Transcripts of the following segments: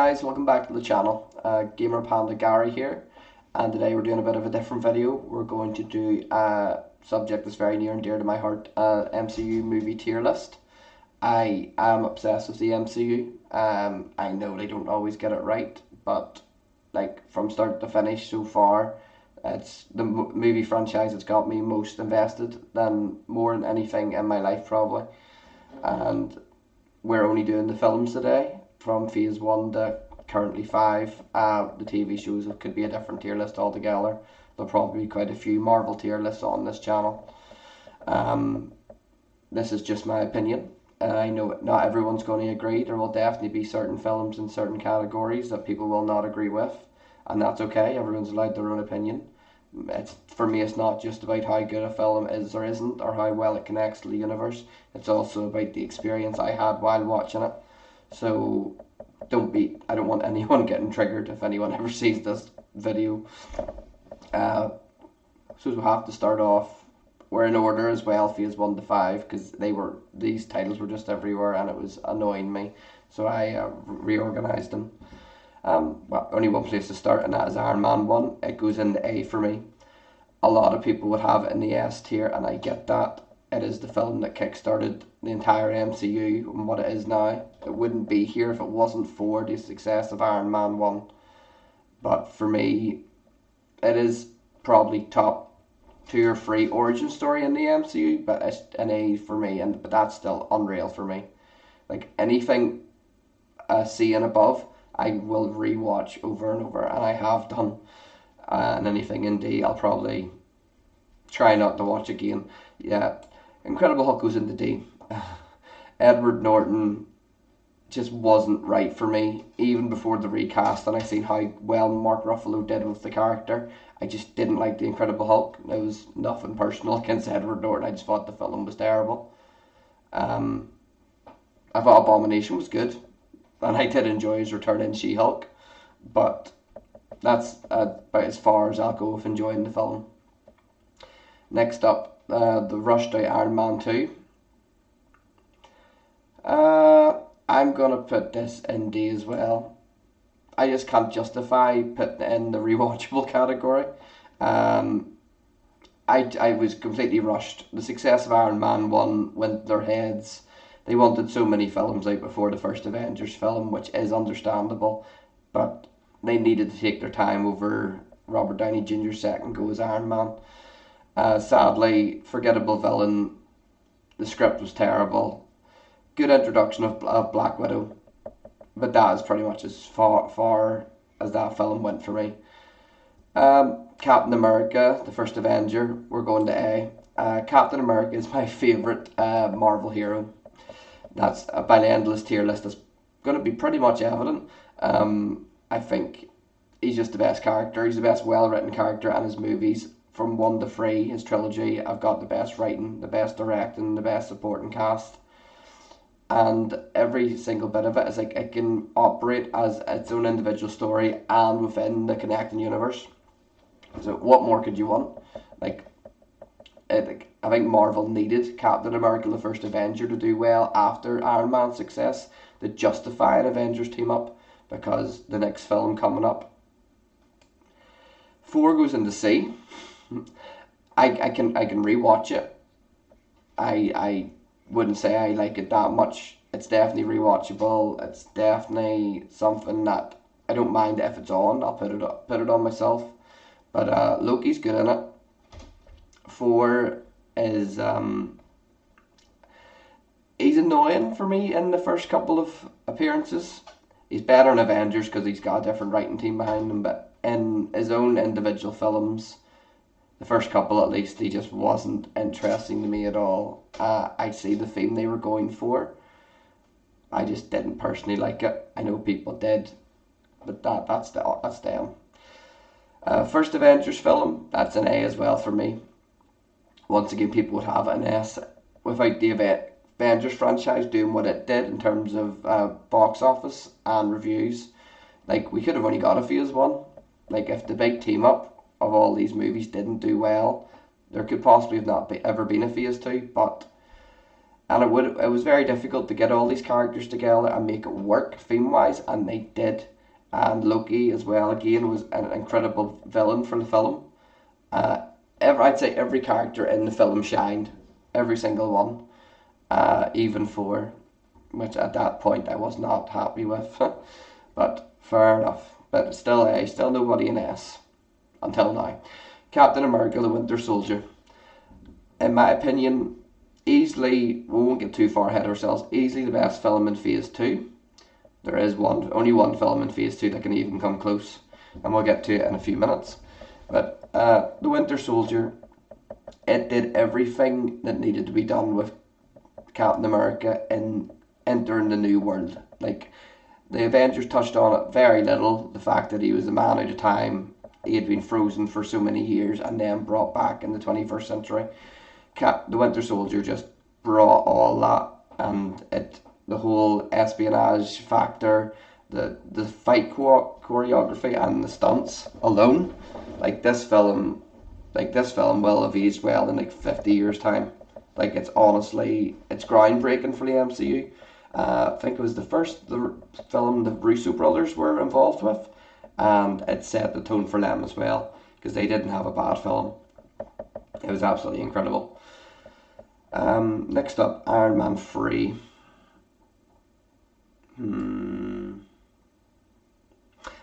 guys, welcome back to the channel. Gamer Panda Gary here, and today we're doing a bit of a different video. We're going to do a subject that's very near and dear to my heart, MCU movie tier list. I am obsessed with the MCU. I know they don't always get it right, but like from start to finish so far, it's the movie franchise that's got me most invested than more than anything in my life probably. And we're only doing the films today from phase 1 to currently 5. The TV shows could be a different tier list altogether. There'll probably be quite a few Marvel tier lists on this channel. This is just my opinion. I know not everyone's going to agree. There will definitely be certain films in certain categories that people will not agree with, and that's okay. Everyone's allowed their own opinion. For me, it's not just about how good a film is or isn't, or how well it connects to the universe. It's also about the experience I had while watching it. So I don't want anyone getting triggered if anyone ever sees this video. So we'll have to start off. We're in order as well, phase 1 to 5, because these titles were just everywhere and it was annoying me. So I reorganised them. Only one place to start, and that is Iron Man 1. It goes into A for me. A lot of people would have it in the S tier, and I get that. It is the film that kickstarted the entire MCU and what it is now. It wouldn't be here if it wasn't for the success of Iron Man 1. But for me, it is probably top 2 or 3 origin story in the MCU, but it's an A for me, but that's still unreal for me. Like anything C and above, I will rewatch over and over, and I have done. And anything in D, I'll probably try not to watch again. Yeah, Incredible Hulk goes into D. Edward Norton just wasn't right for me, even before the recast, and I seen how well Mark Ruffalo did with the character. I just didn't like the Incredible Hulk. It was nothing personal against Edward Norton. I just thought the film was terrible. I thought Abomination was good, and I did enjoy his return in She-Hulk, but that's about as far as I'll go with enjoying the film. Next up, the rushed out Iron Man 2. I'm going to put this in D as well. I just can't justify putting it in the rewatchable category. I was completely rushed. The success of Iron Man 1 went their heads. They wanted so many films out before the first Avengers film, which is understandable, but they needed to take their time over Robert Downey Jr.'s second go as Iron Man. Sadly, forgettable villain. The script was terrible. Good introduction of Black Widow, but that is pretty much as far as that film went for me. Captain America, the first Avenger, we're going to A. Captain America is my favourite Marvel hero. That's by the endless tier list. That's going to be pretty much evident. I think he's just the best character. He's the best well-written character, and his movies from 1 to 3, his trilogy, I've got the best writing, the best directing, the best supporting cast. And every single bit of it is like it can operate as its own individual story and within the connecting universe. So what more could you want? I think Marvel needed Captain America, the first Avenger, to do well after Iron Man's success to justify an Avengers team up, because the next film coming up, 4 goes into C. I can rewatch it. I wouldn't say I like it that much. It's definitely rewatchable. It's definitely something that I don't mind if it's on. I'll put it on myself. But Loki's good in it. 4 is he's annoying for me in the first couple of appearances. He's better in Avengers because he's got a different writing team behind him, but in his own individual films, the first couple at least, he just wasn't interesting to me at all. I see the theme they were going for. I just didn't personally like it. I know people did, but that's them. First Avengers film, that's an A as well for me. Once again, people would have an S. Without the Avengers franchise doing what it did in terms of box office and reviews, like we could have only got a phase 1. Like if the big team up of all these movies didn't do well, there could possibly have not ever been a phase 2. And it was very difficult to get all these characters together and make it work theme wise, and they did. And Loki as well, again, was an incredible villain for the film. Uh, I'd say every character in the film shined, every single one, even Thor, which at that point I was not happy with. But fair enough. But still A, still nobody in S until now. Captain America: The Winter Soldier. In my opinion, easily, we won't get too far ahead of ourselves, easily the best film in Phase 2. There is only one film in Phase 2 that can even come close, and we'll get to it in a few minutes. But The Winter Soldier, it did everything that needed to be done with Captain America in entering the new world. Like, the Avengers touched on it very little. The fact that he was a man out of time, he had been frozen for so many years and then brought back in the 21st century. The Winter Soldier just brought all that, and the whole espionage factor, the fight choreography and the stunts alone, like this film will have aged well in like 50 years time. Like, it's groundbreaking for the MCU. I think it was the film the Russo brothers were involved with, and it set the tone for them as well because they didn't have a bad film. It was absolutely incredible. Next up, Iron Man 3. I'm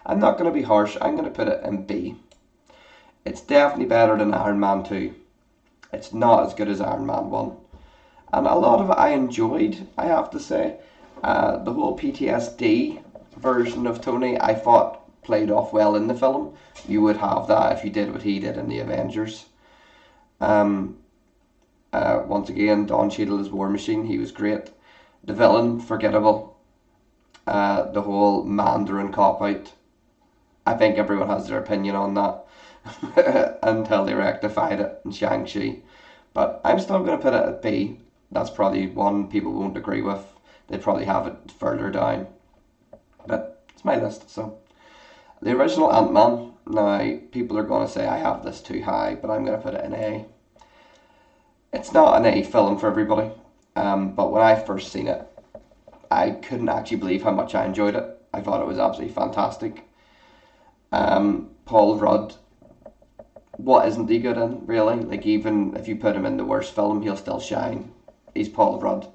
not going to be harsh. I'm going to put it in B. It's definitely better than Iron Man 2. It's not as good as Iron Man 1. And a lot of it I enjoyed, I have to say. The whole PTSD version of Tony, I thought played off well in the film. You would have that if you did what he did in the Avengers. Once again, Don Cheadle as War Machine, he was great. The villain, forgettable. The whole Mandarin cop out, I think everyone has their opinion on that until they rectified it in Shang-Chi. But I'm still going to put it at B. That's probably one people won't agree with. They'd probably have it further down. But it's my list, so. The original Ant-Man. Now, people are going to say I have this too high, but I'm going to put it in A. It's not an A film for everybody. But when I first seen it, I couldn't actually believe how much I enjoyed it. I thought it was absolutely fantastic. Paul Rudd, what isn't he good in, really? Like, even if you put him in the worst film, he'll still shine. He's Paul Rudd.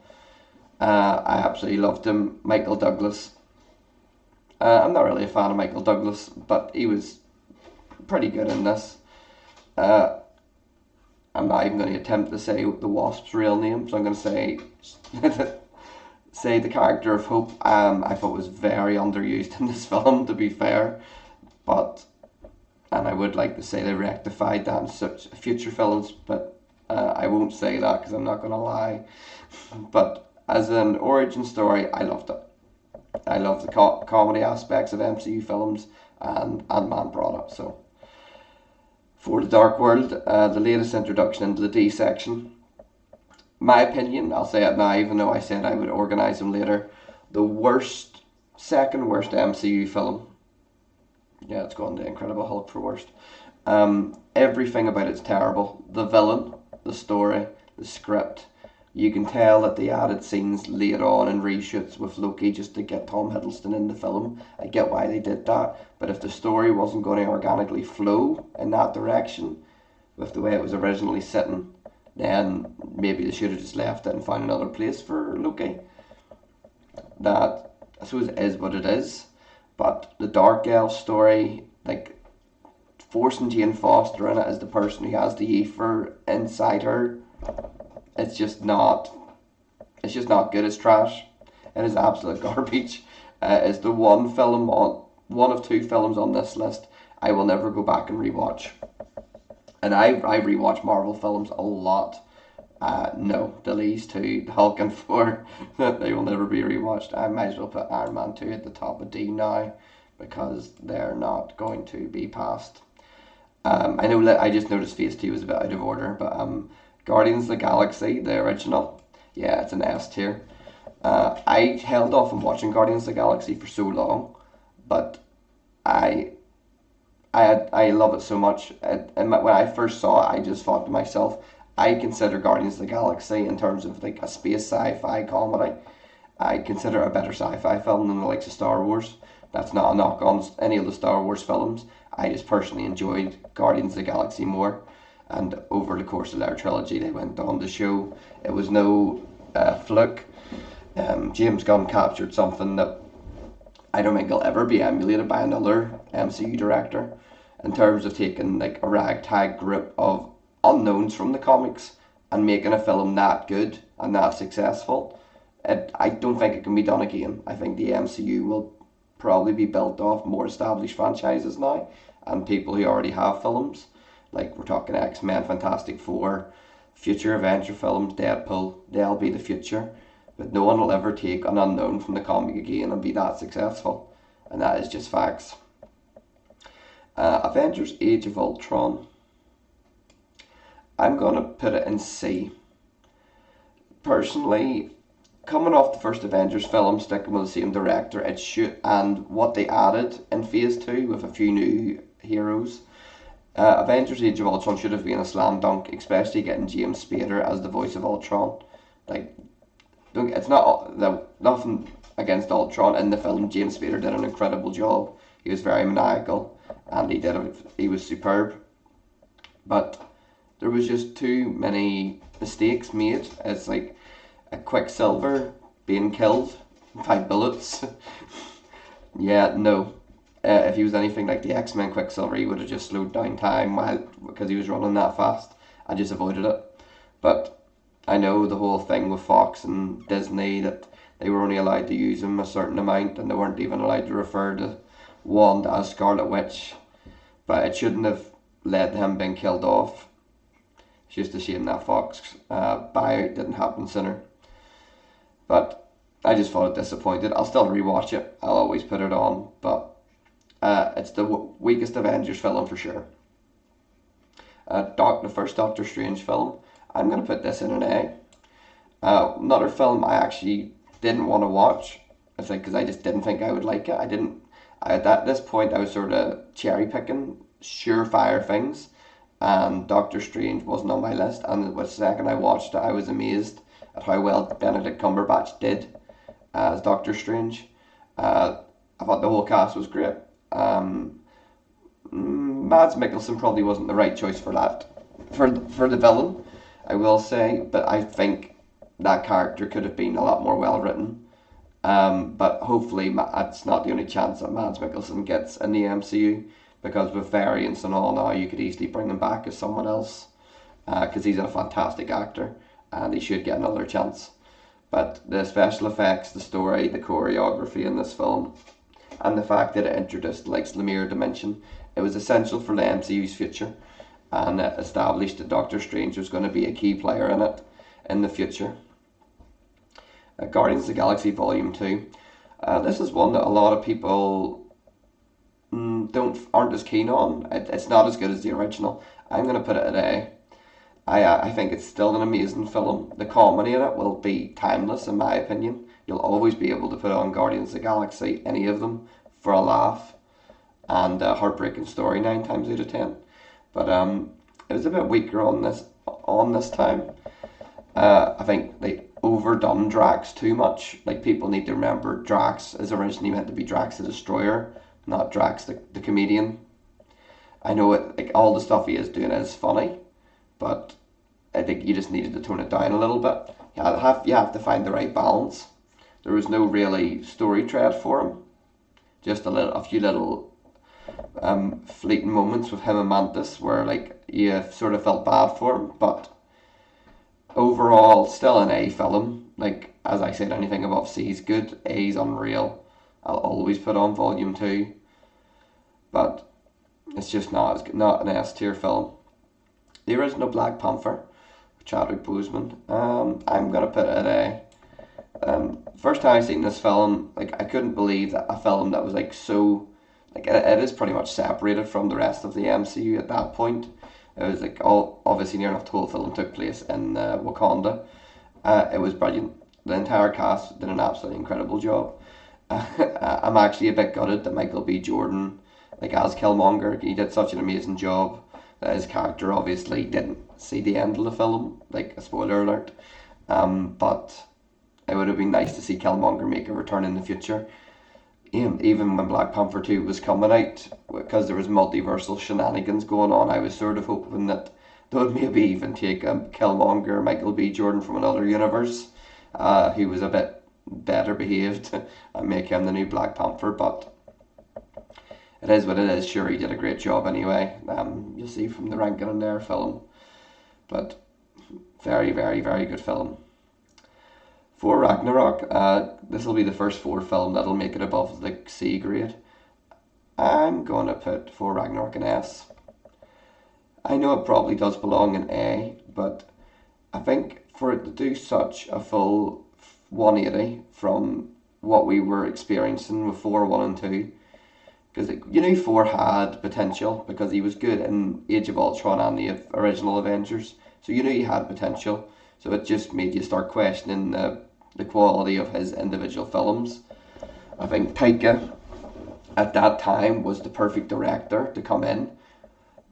I absolutely loved him. Michael Douglas. I'm not really a fan of Michael Douglas, but he was pretty good in this. I'm not even going to attempt to say the Wasp's real name, so I'm going to say say the character of Hope. I thought was very underused in this film, to be fair, and I would like to say they rectified that in such future films, but I won't say that because I'm not going to lie. But as an origin story, I loved it. I love the comedy aspects of MCU films, and Ant-Man brought it. So, for the Dark World, the latest introduction into the D section. My opinion, I'll say it now, even though I said I would organise them later. The second worst MCU film. Yeah, it's going to Incredible Hulk for worst. Everything about it's terrible. The villain, the story, the script. You can tell that they added scenes later on in reshoots with Loki just to get Tom Hiddleston in the film. I get why they did that, but if the story wasn't going to organically flow in that direction, with the way it was originally sitting, then maybe they should have just left it and found another place for Loki. That, I suppose, is what it is. But the Dark Elf story, like, forcing Jane Foster in it as the person who has the ether inside her, it's just not good. It's trash. It is absolute garbage. It's the one of two films on this list I will never go back and rewatch. And I rewatch Marvel films a lot. No, these two, Hulk and Thor, they will never be rewatched. I might as well put Iron Man 2 at the top of D now because they're not going to be passed. I know that I just noticed Phase 2 was a bit out of order, but Guardians of the Galaxy, the original, yeah, it's an S tier. I held off on watching Guardians of the Galaxy for so long, but I love it so much. When I first saw it, I just thought to myself, I consider Guardians of the Galaxy in terms of like a space sci-fi comedy. I consider it a better sci-fi film than the likes of Star Wars That's not a knock on any of the Star Wars films. I just personally enjoyed Guardians of the Galaxy more, and over the course of their trilogy, they went on to show it was no fluke. James Gunn captured something that I don't think will ever be emulated by another MCU director in terms of taking like a ragtag group of unknowns from the comics and making a film that good and that successful. I don't think it can be done again. I think the MCU will probably be built off more established franchises now and people who already have films. Like we're talking X Men, Fantastic Four, future Avenger films, Deadpool. They'll be the future. But no one will ever take an unknown from the comic again and be that successful. And that is just facts. Avengers Age of Ultron. I'm going to put it in C. Personally, coming off the first Avengers film, sticking with the same director, it should, and what they added in Phase 2 with a few new heroes, Avengers Age of Ultron should have been a slam dunk, especially getting James Spader as the voice of Ultron. Like, don't, it's not nothing against Ultron in the film. James Spader did an incredible job. He was very maniacal, and he was superb. But there was just too many mistakes made. It's like a Quicksilver being killed by bullets. Yeah, no. If he was anything like the X-Men Quicksilver, he would have just slowed down time because he was running that fast. I just avoided it. But I know the whole thing with Fox and Disney that they were only allowed to use him a certain amount and they weren't even allowed to refer to Wanda as Scarlet Witch. But it shouldn't have led to him being killed off. It's just a shame that Fox buyout didn't happen sooner. But I just thought it disappointed. I'll still rewatch it. I'll always put it on. But it's the weakest Avengers film for sure. The first Doctor Strange film. I'm going to put this in an A. Another film I actually didn't want to watch. It's like because I just didn't think I would like it. At this point I was sort of cherry picking surefire things, and Doctor Strange wasn't on my list. And the second I watched it, I was amazed at how well Benedict Cumberbatch did as Doctor Strange. I thought the whole cast was great. Mads Mikkelsen probably wasn't the right choice for that, for the villain, I will say, but I think that character could have been a lot more well written. But hopefully that's not the only chance that Mads Mikkelsen gets in the MCU, because with variants and all now, you could easily bring him back as someone else, because he's a fantastic actor and he should get another chance. But the special effects, the story, the choreography in this film, and the fact that it introduced like Lemire Dimension, it was essential for the MCU's future, and it established that Doctor Strange was going to be a key player in it in the future. Guardians of the Galaxy Volume 2. This is one that a lot of people aren't as keen on. It's not as good as the original. I'm going to put it at A. I think it's still an amazing film. The comedy in it will be timeless, in my opinion. You'll always be able to put on Guardians of the Galaxy, any of them, for a laugh, and a heartbreaking story 9 times out of 10. But it was a bit weaker on this time. I think they overdone Drax too much. Like, people need to remember Drax is originally meant to be Drax the Destroyer, not Drax the comedian. I know it, like, all the stuff he is doing is funny, but I think you just needed to tone it down a little bit. You have to find the right balance. There was no really story thread for him. Just a few little fleeting moments with him and Mantis where like you sort of felt bad for him, but overall still an A film. Like, as I said, anything above C is good. A's unreal. I'll always put on Volume 2, but it's just not an S tier film. The original Black Panther, Chadwick Boseman. I'm gonna put it at A. First time I seen this film, like, I couldn't believe that a film that was like so, like, it is pretty much separated from the rest of the MCU at that point. It was like all obviously near enough the whole film took place in Wakanda. It was brilliant. The entire cast did an absolutely incredible job. I'm actually a bit gutted that Michael B. Jordan, like as Killmonger, he did such an amazing job that his character obviously didn't see the end of the film. Like, a spoiler alert. But it would have been nice to see Killmonger make a return in the future. Even when Black Panther 2 was coming out, because there was multiversal shenanigans going on, I was sort of hoping that they would maybe even take Killmonger, Michael B. Jordan from another universe, who was a bit better behaved, and make him the new Black Panther. But it is what it is. Sure, he did a great job anyway. You'll see from the ranking in their film. But very, very, very good film. For Ragnarok, this will be the first Thor film that'll make it above the C grade. I'm going to put For Ragnarok an S. I know it probably does belong in A, but I think for it to do such a full 180 from what we were experiencing with 4, 1 and 2, because you knew 4 had potential because he was good in Age of Ultron and the original Avengers, so you knew he had potential, so it just made you start questioning the quality of his individual films. I think Taika at that time was the perfect director to come in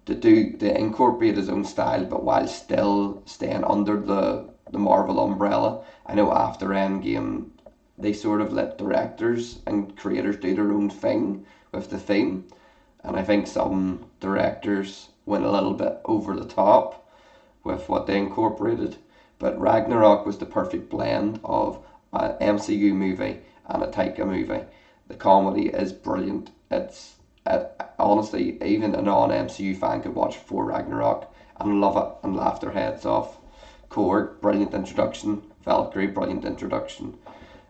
to incorporate his own style, but while still staying under the Marvel umbrella. I know after Endgame, they sort of let directors and creators do their own thing with the theme, and I think some directors went a little bit over the top with what they incorporated. But Ragnarok was the perfect blend of an MCU movie and a Taika movie. The comedy is brilliant. It's honestly, even a non-MCU fan could watch For Ragnarok and love it and laugh their heads off. Korg, brilliant introduction. Valkyrie, brilliant introduction.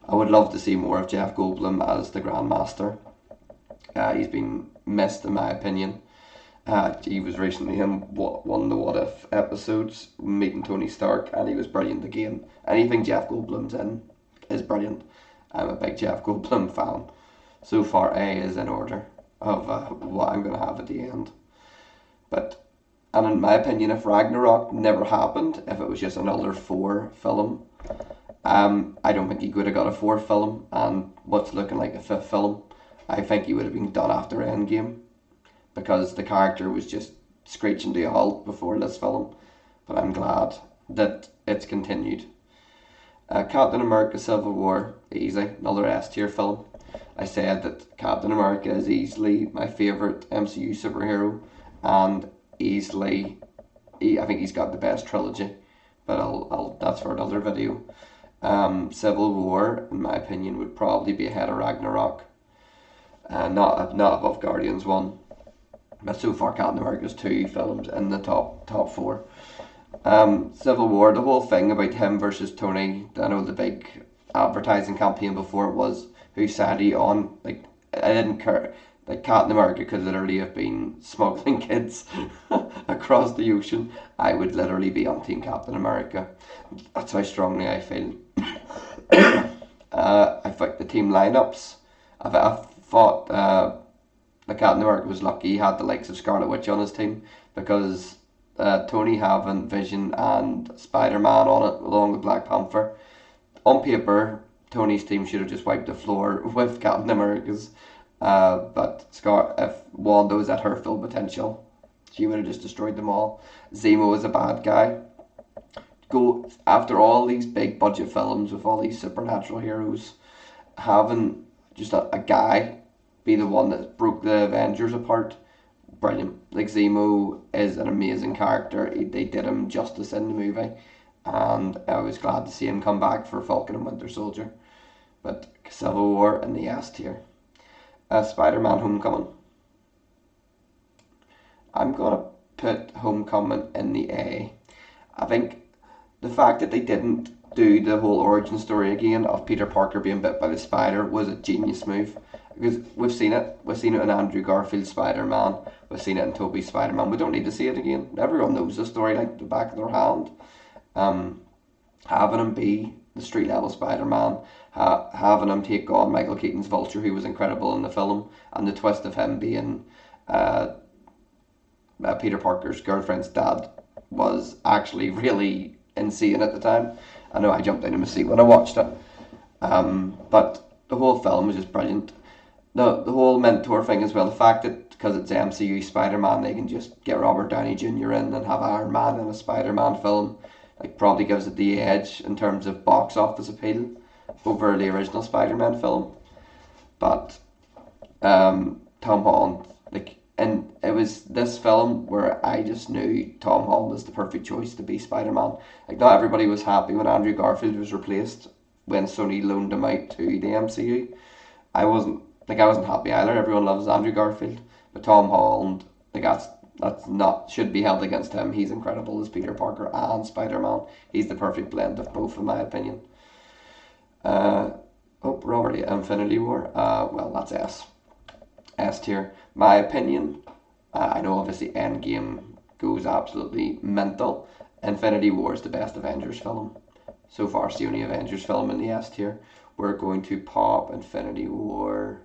I would love to see more of Jeff Goldblum as the Grandmaster. He's been missed in my opinion. He was recently in one of the What If episodes, meeting Tony Stark, and he was brilliant again. Anything Jeff Goldblum's in is brilliant. I'm a big Jeff Goldblum fan. So far, A is in order of what I'm going to have at the end. But, and in my opinion, if Ragnarok never happened, if it was just another 4 film, I don't think he could have got a 4th film, and what's looking like a 5th film, I think he would have been done after Endgame, because the character was just screeching to a halt before this film. But I'm glad that it's continued. Captain America Civil War, easy, another S tier film. I said that Captain America is easily my favourite MCU superhero, and easily, I think he's got the best trilogy, but I'll that's for another video. Civil War, in my opinion, would probably be ahead of Ragnarok, not above Guardians 1. But so far, Captain America's 2 films in the top 4. Civil War, the whole thing about him versus Tony, I know the big advertising campaign before it was whose side he on. Like, I didn't care. Like, Captain America could literally have been smuggling kids across the ocean. I would literally be on Team Captain America. That's how strongly I feel. I think the team lineups. I thought the Captain America was lucky he had the likes of Scarlet Witch on his team, because Tony having Vision and Spider-Man on it along with Black Panther. On paper, Tony's team should have just wiped the floor with Captain America's. But if Wanda was at her full potential, she would have just destroyed them all. Zemo is a bad guy. Go after all these big budget films with all these supernatural heroes, having just a guy be the one that broke the Avengers apart. Brilliant. Like, Zemo is an amazing character. They did him justice in the movie, and I was glad to see him come back for Falcon and Winter Soldier. But Civil War in the S tier. Spider-Man Homecoming. I'm gonna put Homecoming in the A. I think the fact that they didn't do the whole origin story again of Peter Parker being bit by the spider was a genius move, because we've seen it in Andrew Garfield's Spider-Man, we've seen it in Tobey's Spider-Man. We don't need to see it again. Everyone knows the story like the back of their hand. Having him be the street level Spider-Man, having him take on Michael Keaton's Vulture, who was incredible in the film, and the twist of him being Peter Parker's girlfriend's dad was actually really insane at the time. I know I jumped out of my seat when I watched it. But the whole film was just brilliant. The whole mentor thing as well, the fact that because it's MCU Spider-Man, they can just get Robert Downey Jr. in and have Iron Man in a Spider-Man film, like, probably gives it the edge in terms of box office appeal over the original Spider-Man film. But Tom Holland, like, and it was this film where I just knew Tom Holland was the perfect choice to be Spider Man. Like, not everybody was happy when Andrew Garfield was replaced when Sony loaned him out to the MCU. I wasn't I wasn't happy either. Everyone loves Andrew Garfield, but Tom Holland, like, that's not should be held against him. He's incredible as Peter Parker and Spider Man. He's the perfect blend of both, in my opinion. Uh, oh, we're already at Infinity War. Well, that's S tier. My opinion. I know obviously Endgame goes absolutely mental. Infinity War is the best Avengers film so far. It's the only Avengers film in the S tier. We're going to pop Infinity War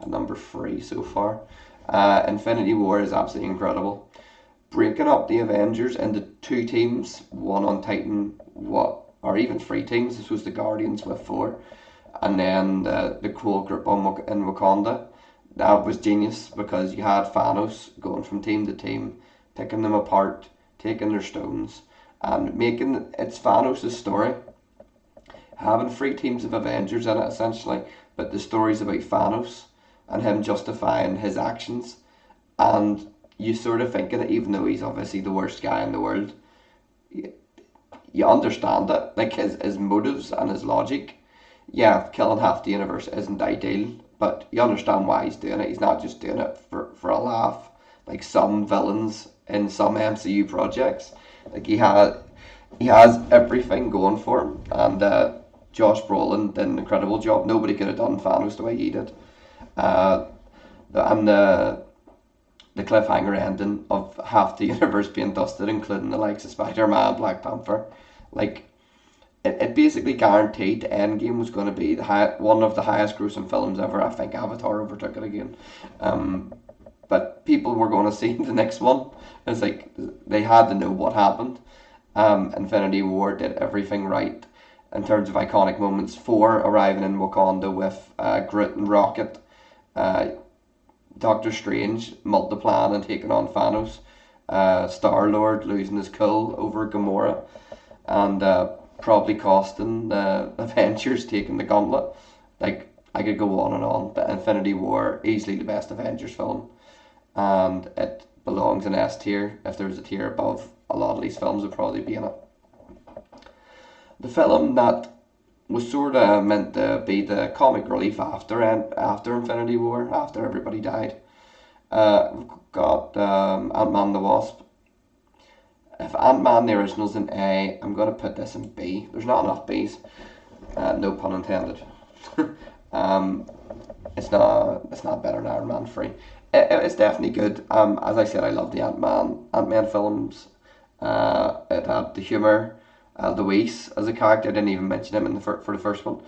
at number three so far. Infinity War is absolutely incredible. Breaking up the Avengers into two teams, one on Titan, or even three teams. This was the Guardians with four, and then the Cool group in Wakanda. That was genius because you had Thanos going from team to team, picking them apart, taking their stones, and making it's Thanos' story. Having three teams of Avengers in it essentially, but the story's about Thanos and him justifying his actions. And you sort of think that even though he's obviously the worst guy in the world, you, you understand it, like his motives and his logic. Yeah, killing half the universe isn't ideal, but you understand why he's doing it. He's not just doing it for a laugh, like some villains in some MCU projects. Like he has everything going for him, and Josh Brolin did an incredible job. Nobody could have done Thanos the way he did. Uh, and the cliffhanger ending of half the universe being dusted, including the likes of Spider Man, Black Panther, like it basically guaranteed Endgame was going to be one of the highest grossing films ever. I think Avatar overtook it again. But people were going to see the next one. It's like they had to know what happened. Infinity War did everything right in terms of iconic moments. For arriving in Wakanda with Groot and Rocket, uh, Doctor Strange multiplying and taking on Thanos, Star Lord losing his cool over Gamora, and probably costing the Avengers taking the gauntlet. Like, I could go on and on, but Infinity War easily the best Avengers film, and it belongs in S tier. If there was a tier above, a lot of these films would probably be in it. The film that was sort of meant to be the comic relief after Infinity War, after everybody died. We've got Ant Man the Wasp. If Ant Man the original's an A, I'm gonna put this in B. There's not enough B's. No pun intended. um, it's not better than Iron Man 3. It's definitely good. As I said, I love the Ant Man films. It had the humour. Luis as a character, I didn't even mention him for the first one.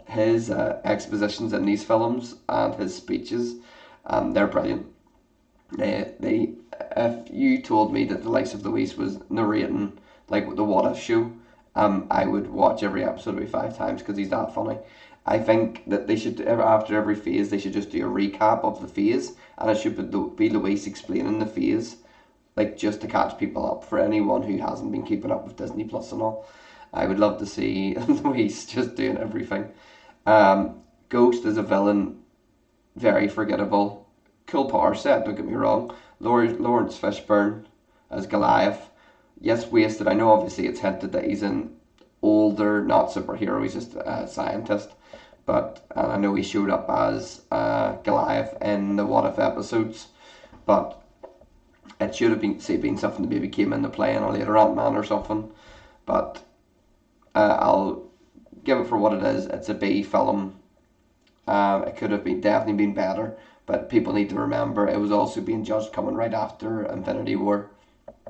His expositions in these films and his speeches, they're brilliant. If you told me that the likes of Luis was narrating like the What If show, I would watch every episode of 5 times because he's that funny. I think that they should, after every phase, they should just do a recap of the phase, and it should be Luis explaining the phase, like just to catch people up for anyone who hasn't been keeping up with Disney Plus and all. I would love to see Luis just doing everything. Ghost as a villain, very forgettable. Cool power set, don't get me wrong. Lawrence Fishburne as Goliath. Yes, wasted. I know obviously it's hinted that he's an older, not superhero, he's just a scientist. But I know he showed up as Goliath in the What If episodes. But it should have been something that maybe came into play in a later Ant-Man or something. But I'll give it for what it is. It's a B film. It could have definitely been better, but people need to remember it was also being judged coming right after Infinity War.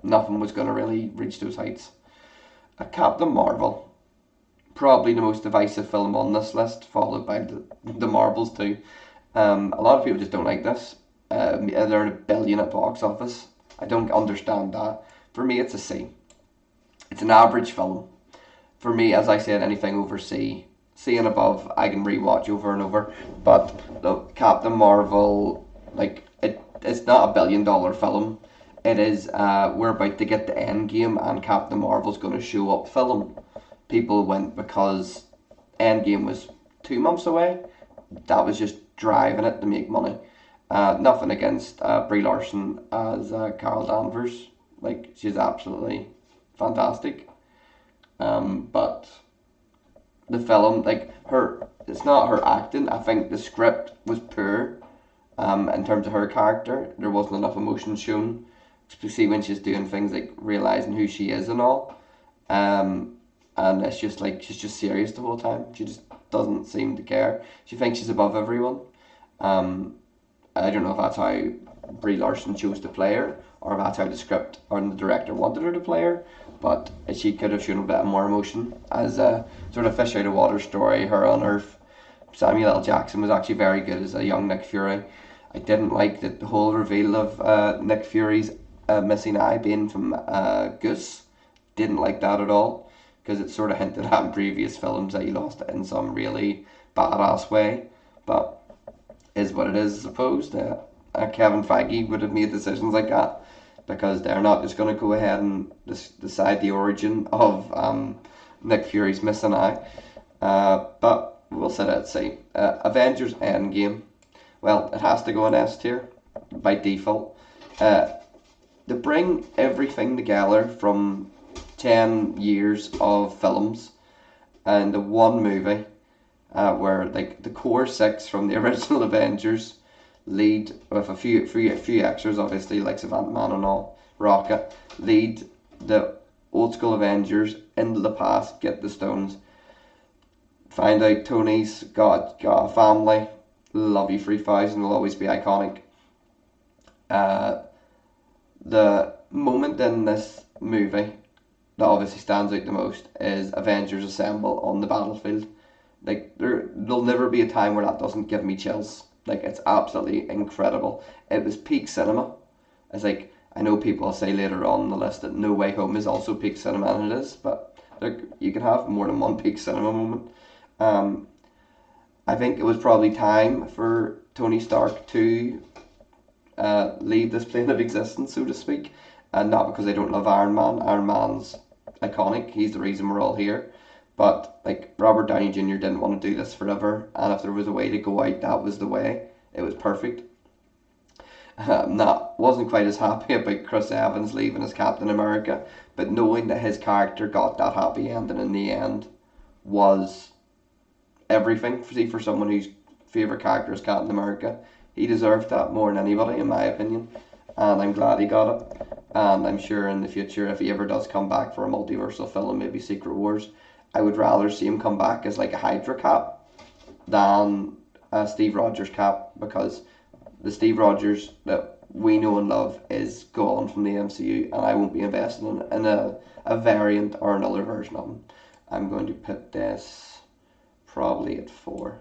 Nothing was going to really reach those heights. Captain Marvel, probably the most divisive film on this list, followed by the Marvels too. A lot of people just don't like this. They're at $1 billion at box office. I don't understand that. For me, it's a C. It's an average film. For me, as I said, anything over C and above, I can rewatch over and over. But the Captain Marvel, like it's not $1 billion film. It is. We're about to get the Endgame, and Captain Marvel's going to show up film. People went because Endgame was 2 months away, that was just driving it to make money. Nothing against Brie Larson as Carol Danvers. Like, she's absolutely fantastic. But the film, like her, it's not her acting. I think the script was poor. In terms of her character, there wasn't enough emotion shown, especially when she's doing things like realizing who she is and all. Um, and it's just like she's just serious the whole time. She just doesn't seem to care. She thinks she's above everyone. Um, I don't know if that's how Brie Larson chose to play her, or if that's how the script or the director wanted her to play her. But she could have shown a bit more emotion as a sort of fish out of water story. Her on Earth. Samuel L. Jackson was actually very good as a young Nick Fury. I didn't like the whole reveal of Nick Fury's missing eye being from Goose. Didn't like that at all because it sort of hinted at in previous films that he lost it in some really badass way. But is what it is, I suppose. Kevin Feige would have made decisions like that because they're not just going to go ahead and decide the origin of Nick Fury's missing eye. But we'll set it at sea. Avengers Endgame. Well, it has to go on S tier by default. To bring everything together from 10 years of films and the one movie where like the core six from the original Avengers lead with a few extras, obviously, like Savant Man and all, Rocket, lead the old school Avengers into the past, get the stones, find out Tony's got a family, love you 3000 will always be iconic. Uh, the moment in this movie that obviously stands out the most is Avengers Assemble on the battlefield. Like there'll never be a time where that doesn't give me chills. Like it's absolutely incredible. It was peak cinema. It's like I know people will say later on the list that No Way Home is also peak cinema, and it is, but like you can have more than one peak cinema moment. Um, I think it was probably time for Tony Stark to leave this plane of existence, so to speak, and not because I don't love Iron Man. Iron Man's iconic. He's the reason we're all here. But like Robert Downey Jr. didn't want to do this forever, and if there was a way to go out, that was the way. It was perfect. Not wasn't quite as happy about Chris Evans leaving as Captain America, but knowing that his character got that happy ending in the end was everything. For someone whose favorite character is Captain America, he deserved that more than anybody, in my opinion. And I'm glad he got it. And I'm sure in the future, if he ever does come back for a multiversal film, maybe Secret Wars, I would rather see him come back as like a Hydra Cap than a Steve Rogers Cap, because the Steve Rogers that we know and love is gone from the MCU, and I won't be invested in a variant or another version of him. I'm going to put this probably at 4.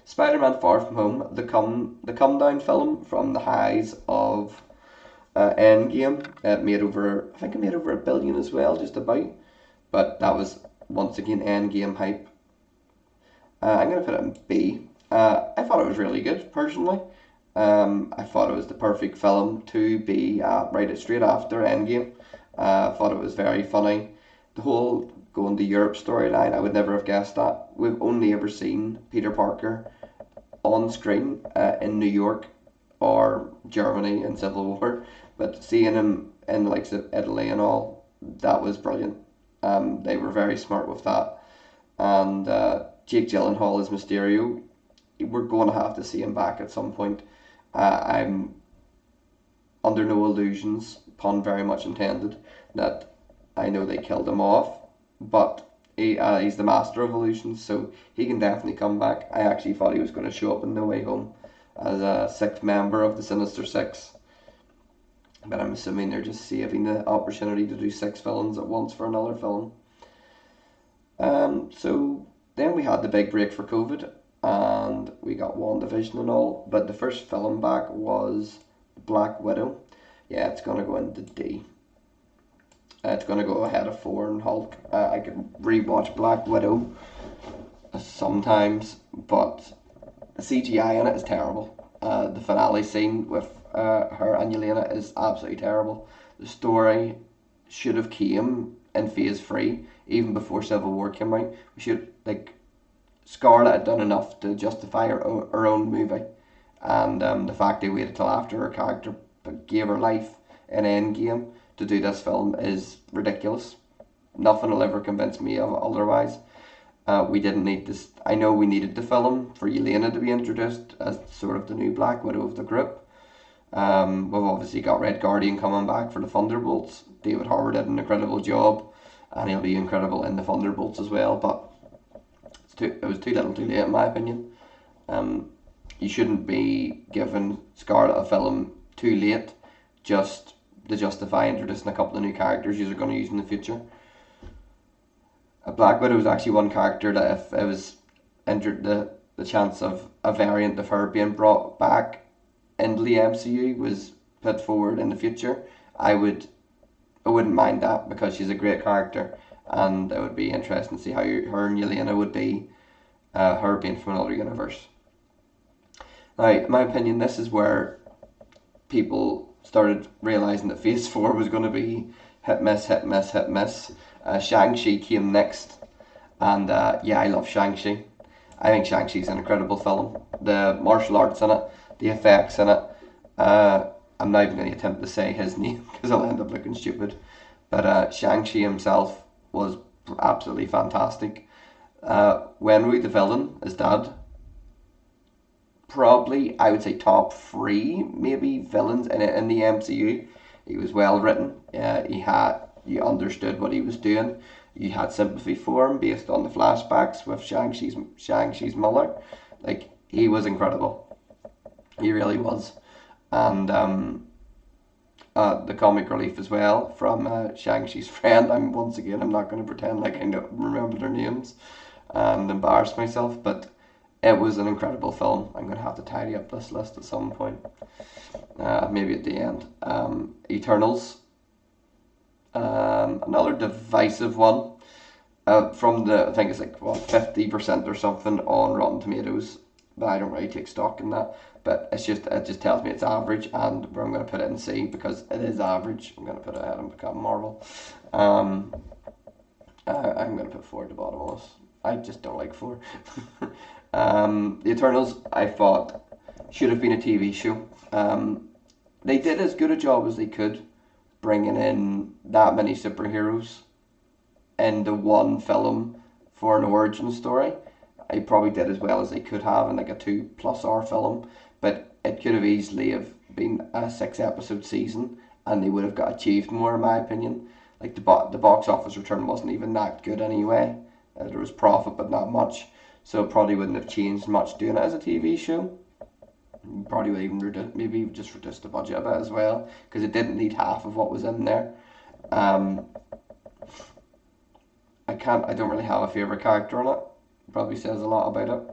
Spider-Man: Far From Home, the come down film from the highs of Endgame. I think it made over $1 billion as well, just about. But that was once again Endgame hype. I'm gonna put it in B. I thought it was really good personally. I thought it was the perfect film to be right straight after Endgame. I thought it was very funny. The whole going to Europe storyline, I would never have guessed that. We've only ever seen Peter Parker on screen in New York or Germany in Civil War, but seeing him in the likes of Italy and all, that was brilliant. They were very smart with that, and Jake Gyllenhaal as Mysterio, we're going to have to see him back at some point. I'm under no illusions, pun very much intended, that I know they killed him off, but he's the master of illusions, so he can definitely come back. I actually thought he was going to show up in No Way Home as a sixth member of the Sinister Six, but I'm assuming they're just saving the opportunity to do 6 villains at once for another film. So then we had the big break for COVID, and we got WandaVision and all, but the first film back was Black Widow. Yeah, it's gonna go into D. It's gonna go ahead of 4 and Hulk. I could rewatch Black Widow sometimes, but the CGI in it is terrible. The finale scene with her and Yelena is absolutely terrible. The story should have came in phase 3 even before Civil War came out. We should like Scarlett had done enough to justify her own movie, and the fact they waited till after her character gave her life in Endgame to do this film is ridiculous. Nothing will ever convince me of otherwise. We didn't need this. I know we needed the film for Yelena to be introduced as sort of the new Black Widow of the group. We've obviously got Red Guardian coming back for the Thunderbolts. David Harbour did an incredible job, and he'll be incredible in the Thunderbolts as well. But it was too little too late, in my opinion. Um, you shouldn't be giving Scarlett a film too late just to justify introducing a couple of new characters you're going to use in the future. A Black Widow was actually one character that if it was entered the chance of a variant of her being brought back into the MCU was put forward in the future, I wouldn't mind that because she's a great character, and it would be interesting to see how her and Yelena would be, her being from another universe. Now, in my opinion, this is where people started realizing that Phase 4 was going to be hit miss, hit miss, hit miss. Shang-Chi came next, and yeah, I love Shang-Chi. I think Shang-Chi's an incredible film. The martial arts in it, the effects in it. Uh, I'm not even going to attempt to say his name because I'll end up looking stupid. But Shang-Chi himself was absolutely fantastic. Wenwu, the villain, his dad, probably I would say top three maybe villains in the MCU. He was well written. You understood what he was doing. You had sympathy for him based on the flashbacks with Shang-Chi's mother. Like he was incredible. He really was. And the comic relief as well from Shang-Chi's friend. I'm not going to pretend like I know remember their names and embarrass myself, but it was an incredible film. I'm going to have to tidy up this list at some point, maybe at the end. Eternals, another divisive one. From the I think it's like 50% or something on Rotten Tomatoes, but I don't really take stock in that. But it just tells me it's average, and I'm going to put it in C because it is average. I'm going to put it ahead of Captain Marvel. Um, I'm going to put 4 at the bottom of this. I just don't like 4. The Eternals, I thought, should have been a TV show. They did as good a job as they could, bringing in that many superheroes into one film for an origin story. I probably did as well as they could have in like a 2+ hour film, but it could have easily have been a 6 episode season, and they would have got achieved more, in my opinion. Like the box office return wasn't even that good anyway. There was profit, but not much, so it probably wouldn't have changed much doing it as a TV show. Probably would even maybe just reduce the budget a bit as well, because it didn't need half of what was in there. Um, I don't really have a favorite character in it. Probably says a lot about it.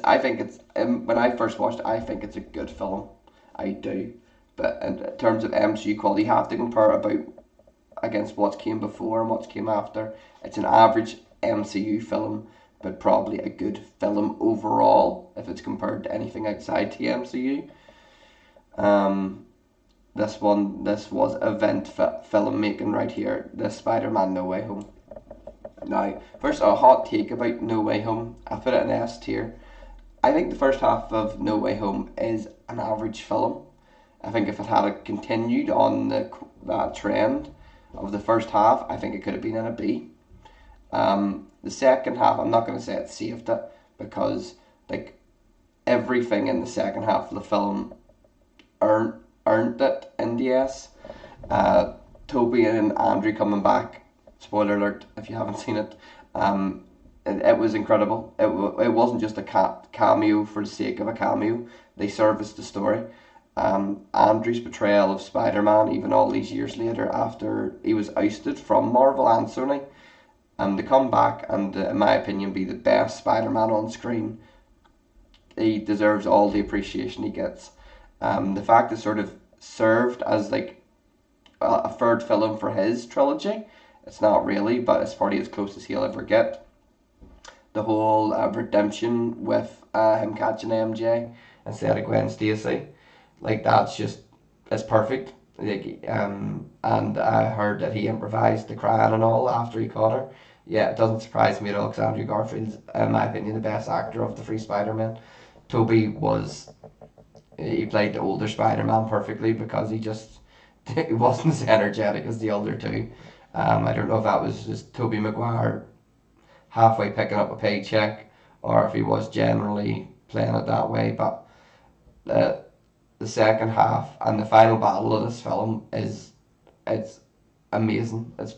I think it's when I first watched it, I think it's a good film. I do, but in terms of MCU quality, you have to compare it about against what came before and what came after. It's an average MCU film, but probably a good film overall if it's compared to anything outside the MCU. Um, this was event filmmaking right here. This Spider-Man No Way Home. Now, first a hot take about No Way Home. I put it in S tier. I think the first half of No Way Home is an average film. I think if it had continued on that trend of the first half, I think it could have been in a B. The second half, I'm not going to say it saved it because like everything in the second half of the film earned it in the S. Toby and Andrew coming back. Spoiler alert if you haven't seen it. It was incredible. It wasn't just a cameo for the sake of a cameo. They serviced the story. Andrew's portrayal of Spider-Man, even all these years later after he was ousted from Marvel and Sony, to come back and, in my opinion, be the best Spider-Man on screen. He deserves all the appreciation he gets. The fact it sort of served as like a third film for his trilogy. It's not really, but it's probably as close as he'll ever get. The whole redemption with him catching MJ instead of Gwen Stacy, like it's perfect. Like and I heard that he improvised the crying and all after he caught her. Yeah, it doesn't surprise me at all because Andrew Garfield's, in my opinion, the best actor of the three Spider-Men. Toby was, he played the older Spider-Man perfectly because he just he wasn't as energetic as the other two. I don't know if that was just Toby Maguire halfway picking up a paycheck or if he was generally playing it that way. But the the second half and the final battle of this film is it's amazing. It's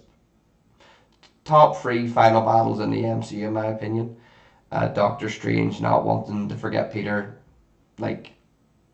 top three final battles in the MCU in my opinion. Doctor Strange not wanting to forget Peter, like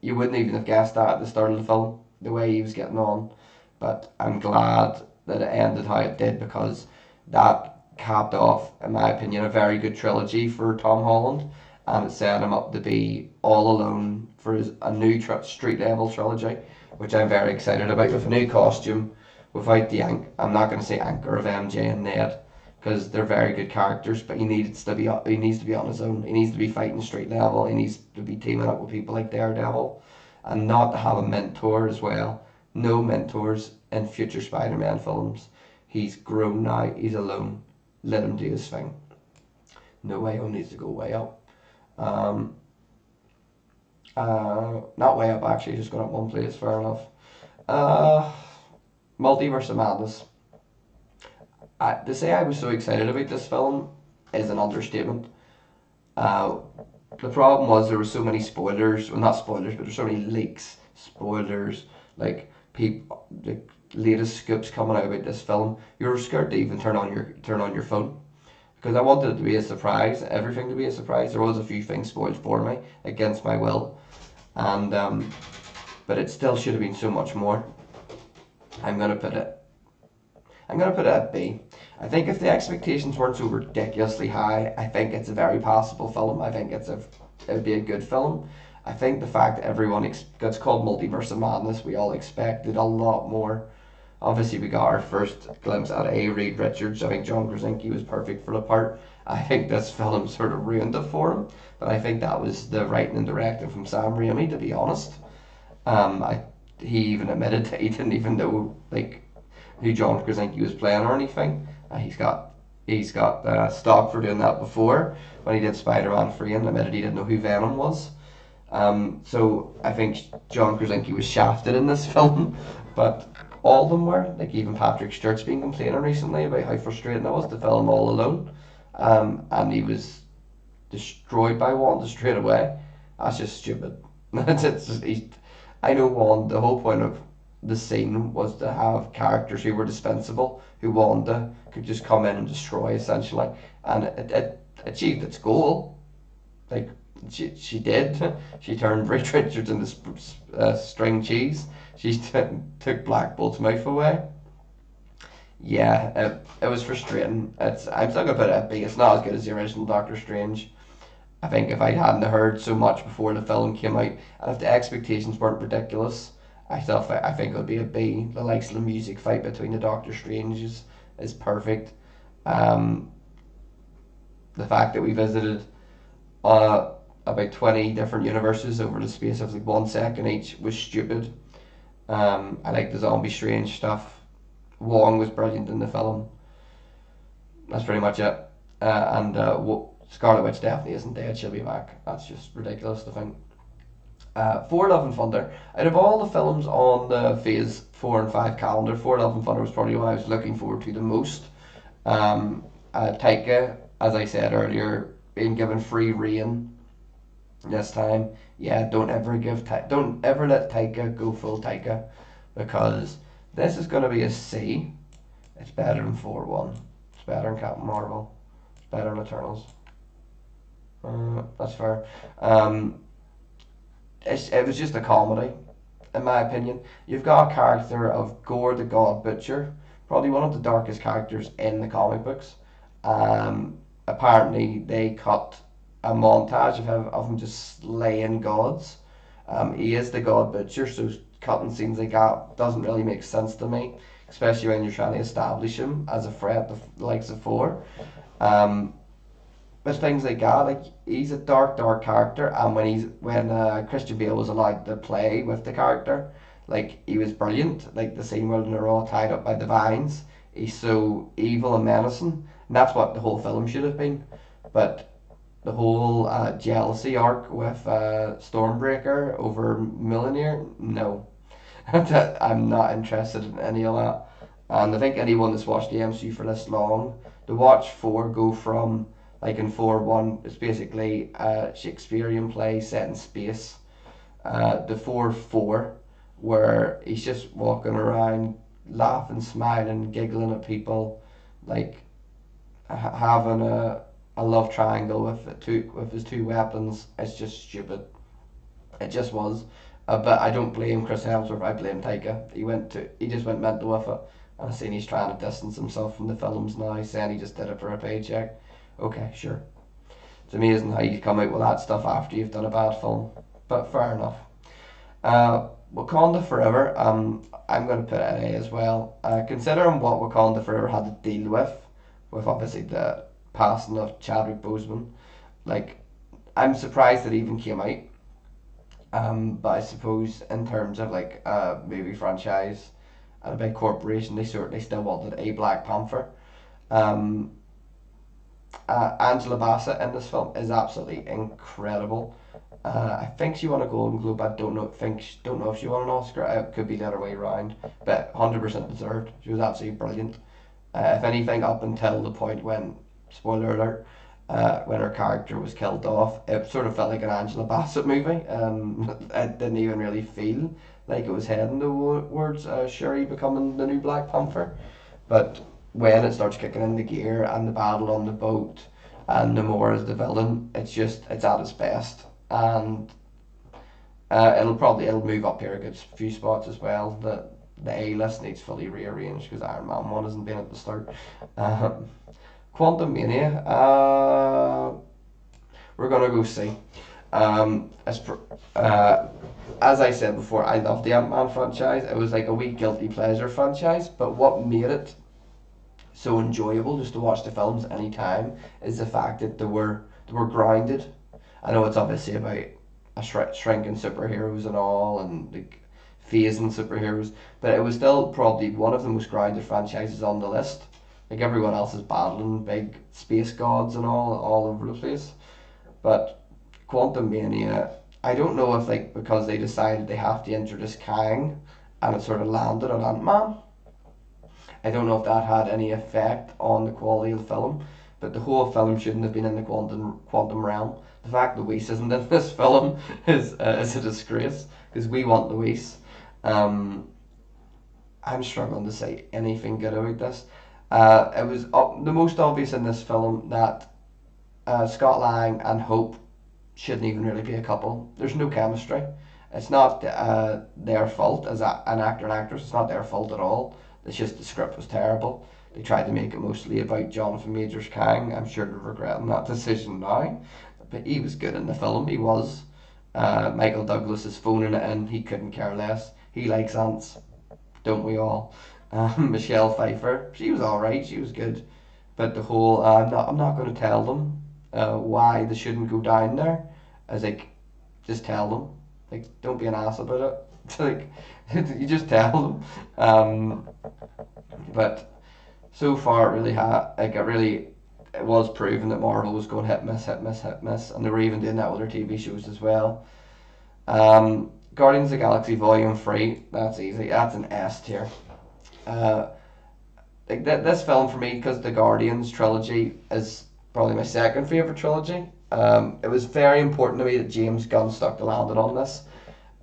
you wouldn't even have guessed that at the start of the film, the way he was getting on. But I'm glad that it ended how it did because that capped off, in my opinion, a very good trilogy for Tom Holland, and it set him up to be all alone for a new street level trilogy, which I'm very excited about with a new costume, without the I'm not going to say anchor of MJ and Ned because they're very good characters, but he needs to be on his own. He needs to be fighting street level. He needs to be teaming up with people like Daredevil, and not to have a mentor as well. No mentors in future Spider-Man films. He's grown now. He's alone. Let him do his thing. No way home needs to go way up. Um, Not way up actually. Just going up one place. Fair enough. Uh, Multiverse of Madness. To say I was so excited about this film is an understatement. Uh, the problem was there were so many spoilers. Well, not spoilers, but there's so many leaks, spoilers, like people, the latest scoops coming out about this film. You're scared to even turn on your phone because I wanted it to be a surprise, everything to be a surprise. There was a few things spoiled for me against my will, and but it still should have been so much more. I'm gonna put it I'm gonna put it at B. I think if the expectations weren't so ridiculously high, I think it's a very passable film. I think it would be a good film. I think the fact that everyone gets called Multiverse of Madness, we all expected a lot more. Obviously, we got our first glimpse at A. Reed Richards. I think John Krasinski was perfect for the part. I think this film sort of ruined it for him, but I think that was the writing and directing from Sam Raimi, to be honest. I He even admitted that he didn't even know like who John Krasinski was playing or anything. He's got stock for doing that before when he did Spider-Man 3 and admitted he didn't know who Venom was. So I think John Krasinski was shafted in this film, but all of them were. Like even Patrick Stewart's been complaining recently about how frustrating it was to film all alone, and he was destroyed by Wanda straight away. That's just stupid. I know Wanda. The whole point of the scene was to have characters who were dispensable, who Wanda could just come in and destroy essentially, and it achieved its goal. Like she did. She turned Rich Richards into string cheese. She took Black Bolt's mouth away. Yeah, it was frustrating. I'm still gonna put it at B. It's not as good as the original Doctor Strange. I think if I hadn't heard so much before the film came out, and if the expectations weren't ridiculous, I think it would be a B. The likes of the music fight between the Doctor Stranges is perfect. Um, the fact that we visited about 20 different universes over the space of like 1 second each was stupid. I like the zombie strange stuff. Wong was brilliant in the film. That's pretty much it. And Scarlet Witch definitely isn't dead. She'll be back. That's just ridiculous to think. For Love and Thunder. Out of all the films on the Phase 4 and 5 calendar, For Love and Thunder was probably one I was looking forward to the most. Taika, as I said earlier, being given free reign this time. Yeah, don't ever let Taika go full Taika because this is going to be a C. It's better than 4-1. It's better than Captain Marvel. It's better than Eternals. That's fair. Um, it was just a comedy, in my opinion. You've got a character of Gore the God Butcher, probably one of the darkest characters in the comic books. Apparently, they cut a montage of him just slaying gods. He is the God Butcher, so cutting scenes like that doesn't really make sense to me, especially when you're trying to establish him as a threat to the likes of Thor. Um, with things like that. Like he's a dark character, and when Christian Bale was allowed to play with the character, like he was brilliant. Like the scene where they're all tied up by the vines, he's so evil and menacing, And that's what the whole film should have been. But the whole jealousy arc with Stormbreaker over Millionaire, no. I'm not interested in any of that. And I think anyone that's watched the MCU for this long, to watch four go from, like in 4-1, it's basically a Shakespearean play set in space, the 4-4, where he's just walking around laughing, smiling, giggling at people, like having a love triangle with his two weapons. It's just stupid. It just was. But I don't blame Chris Hemsworth. I blame Taika. He just went mental with it. And I seen he's trying to distance himself from the films now, saying he just did it for a paycheck. Okay, sure. It's amazing how you come out with that stuff after you've done a bad film. But fair enough. Wakanda Forever, I'm going to put it in A as well. Considering what Wakanda Forever had to deal with obviously the passing of Chadwick Boseman, like, I'm surprised it even came out. But I suppose in terms of like a movie franchise and a big corporation, they certainly still wanted a Black Panther. Um, Angela Bassett in this film is absolutely incredible. I think she won a Golden Globe. I don't know if she won an Oscar. It could be the other way around, but 100% deserved. She was absolutely brilliant. If anything, up until the point when, spoiler alert, when her character was killed off, it sort of felt like an Angela Bassett movie. It didn't even really feel like it was heading towards Shuri becoming the new Black Panther. But when it starts kicking into gear and the battle on the boat and Namor is the villain, it's at its best. And it'll move up here a good few spots as well. The A list needs fully rearranged because Iron Man 1 hasn't been at the start. Um, Quantum Mania, we're gonna go see. Um, as per, uh, as I said before, I love the Ant Man franchise. It was like a wee guilty pleasure franchise, but what made it so enjoyable just to watch the films anytime is the fact that they were grounded. I know it's obviously about shrinking superheroes and all, and like phasing superheroes, but it was still probably one of the most grounded franchises on the list. Like everyone else is battling big space gods and all over the place. But Quantum Mania, I don't know if like because they decided they have to introduce Kang and it sort of landed on Ant Man. I don't know if that had any effect on the quality of the film, but the whole film shouldn't have been in the quantum realm. The fact Luis isn't in this film is a disgrace because we want Luis. Um, I'm struggling to say anything good about this. It was the most obvious in this film that Scott Lang and Hope shouldn't even really be a couple. There's no chemistry. It's not their fault as an actor and actress. It's not their fault at all. It's just the script was terrible. They tried to make it mostly about Jonathan Majors Kang. I'm sure they're regretting that decision now. But he was good in the film. He was. Michael Douglas is phoning it in. He couldn't care less. He likes ants, don't we all? Michelle Pfeiffer, she was alright. She was good. But the whole I'm not going to tell them why they shouldn't go down there. I was like, just tell them. Like, don't be an ass about it. Like, you just tell them. But so far, it really it was proven that Marvel was going hit miss, hit miss, hit miss, and they were even doing that with their TV shows as well. Guardians of the Galaxy Volume 3, that's easy. That's an S tier. Uh, like this film for me, because the Guardians trilogy is probably my second favorite trilogy. It was very important to me that James Gunn stuck the landing on this.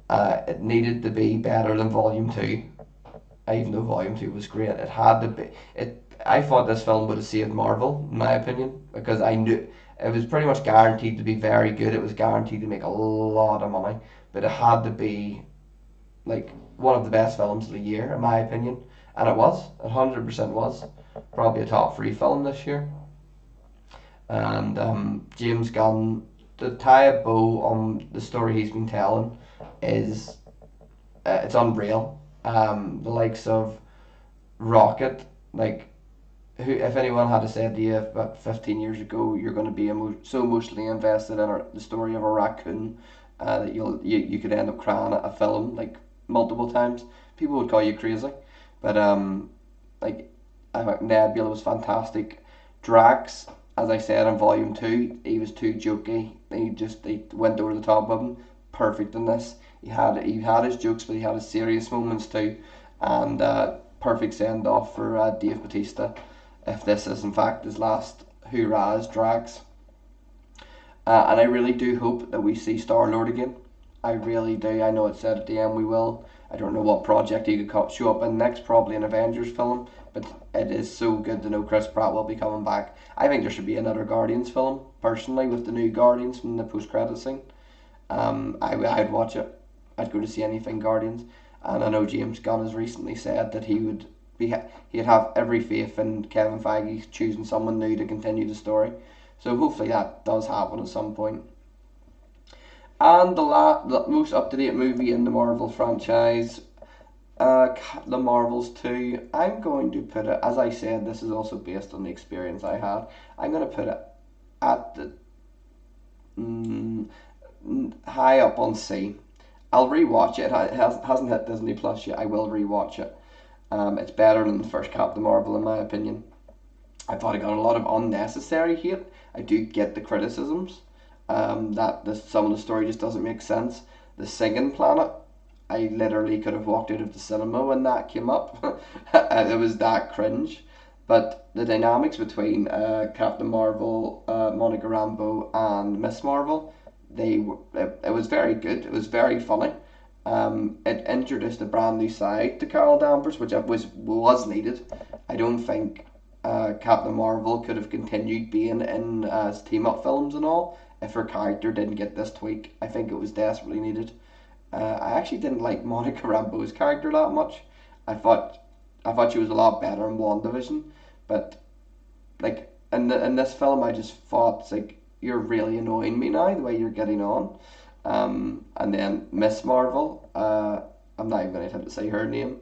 It needed to be better than Volume 2. Even though Volume 2 was great, it had to be. I thought this film would have saved Marvel, in my opinion, because I knew it was pretty much guaranteed to be very good. It was guaranteed to make a lot of money, but it had to be like one of the best films of the year, in my opinion, and it was. 100% was. Probably a top three film this year. And James Gunn, to tie a bow on the story he's been telling, is it's unreal. The likes of Rocket, like who, if anyone had said to you about 15 years ago, you're going to be so emotionally invested in the story of a raccoon that you could end up crying at a film like multiple times, people would call you crazy. But like Nebula was fantastic. Drax, as I said in Volume 2, he was too jokey. They went over the top of him. Perfect in this. He had his jokes, but he had his serious moments too, and perfect send off for Dave Bautista. If this is in fact his last hurrah as Drax, and I really do hope that we see Star Lord again. I really do. I know it said at the end we will. I don't know what project he could show up in next, probably an Avengers film, but it is so good to know Chris Pratt will be coming back. I think there should be another Guardians film, personally, with the new Guardians from the post credit scene. I'd watch it. I'd go to see anything Guardians. And I know James Gunn has recently said that he'd have every faith in Kevin Feige choosing someone new to continue the story. So hopefully that does happen at some point. And the most up to date movie in the Marvel franchise, the Marvels 2. I'm going to put it, as I said, this is also based on the experience I had. I'm going to put it at the high up on C. I'll rewatch it. It hasn't hit Disney Plus yet. I will rewatch it. It's better than the first Captain Marvel in my opinion. I thought it got a lot of unnecessary hate. I do get the criticisms that some of the story just doesn't make sense. The Singing Planet, I literally could have walked out of the cinema when that came up. It was that cringe. But the dynamics between Captain Marvel, Monica Rambeau, and Miss Marvel, it was very good. It was very funny. It introduced a brand new side to Carol Danvers, which was needed. I don't think Captain Marvel could have continued being in team up films and all if her character didn't get this tweak. I think it was desperately needed. I actually didn't like Monica Rambeau's character that much. I thought I thought she was a lot better in WandaVision, but like in this film, I just thought it's like you're really annoying me now the way you're getting on. And then Miss Marvel, I'm not even going to attempt to say her name.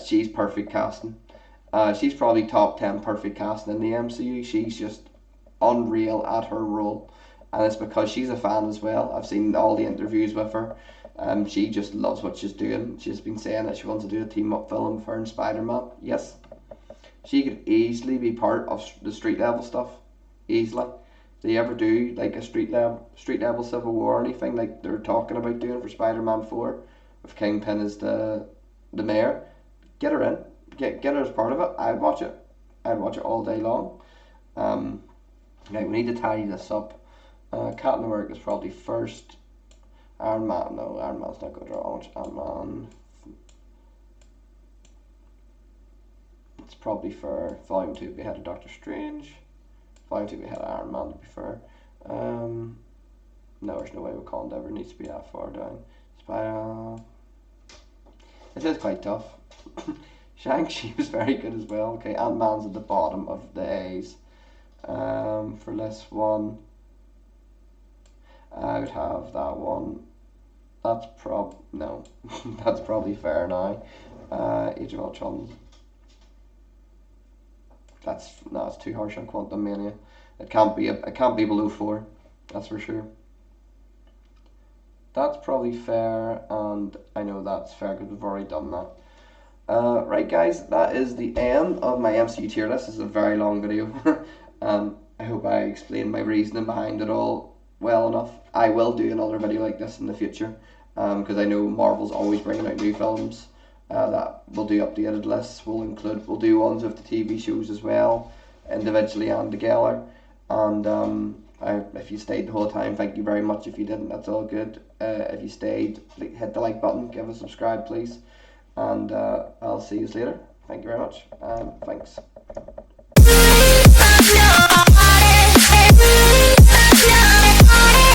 She's perfect casting. She's probably top 10 perfect casting in the MCU. She's just unreal at her role, and it's because she's a fan as well. I've seen all the interviews with her. She just loves what she's doing. She's been saying that she wants to do a team up film with her and Spider Man. Yes, she could easily be part of the street level stuff. Easily. If they ever do like a street level Civil War or anything like they're talking about doing for Spider Man 4, with Kingpin as the mayor, get her in. Get her as part of it. I'd watch it. I'd watch it all day long. Um, Right, we need to tidy this up. Captain America's probably first. Iron Man, no, Iron Man's not good. I'll watch Ant Man. It's probably for Volume 2 be ahead of Doctor Strange. Volume 2 be ahead of Iron Man, to be fair. No, there's no way Wakanda ever needs to be that far down. It is quite tough. Shang-Chi was very good as well. Okay, Ant Man's at the bottom of the A's. For this one, I would have that one. That's no, that's probably fair now. Age of Ultron. It's too harsh on Quantum Mania. It can't be below 4. That's for sure. That's probably fair, and I know that's fair because we've already done that. Right, guys, that is the end of my MCU tier list. This is a very long video. I hope I explained my reasoning behind it all well enough. I will do another video like this in the future, because I know Marvel's always bringing out new films. That we'll do updated lists. We'll do ones of the TV shows as well, individually and together. And if you stayed the whole time, thank you very much. If you didn't, that's all good. If you stayed, hit the like button, give a subscribe, please. And I'll see you later. Thank you very much. Thanks.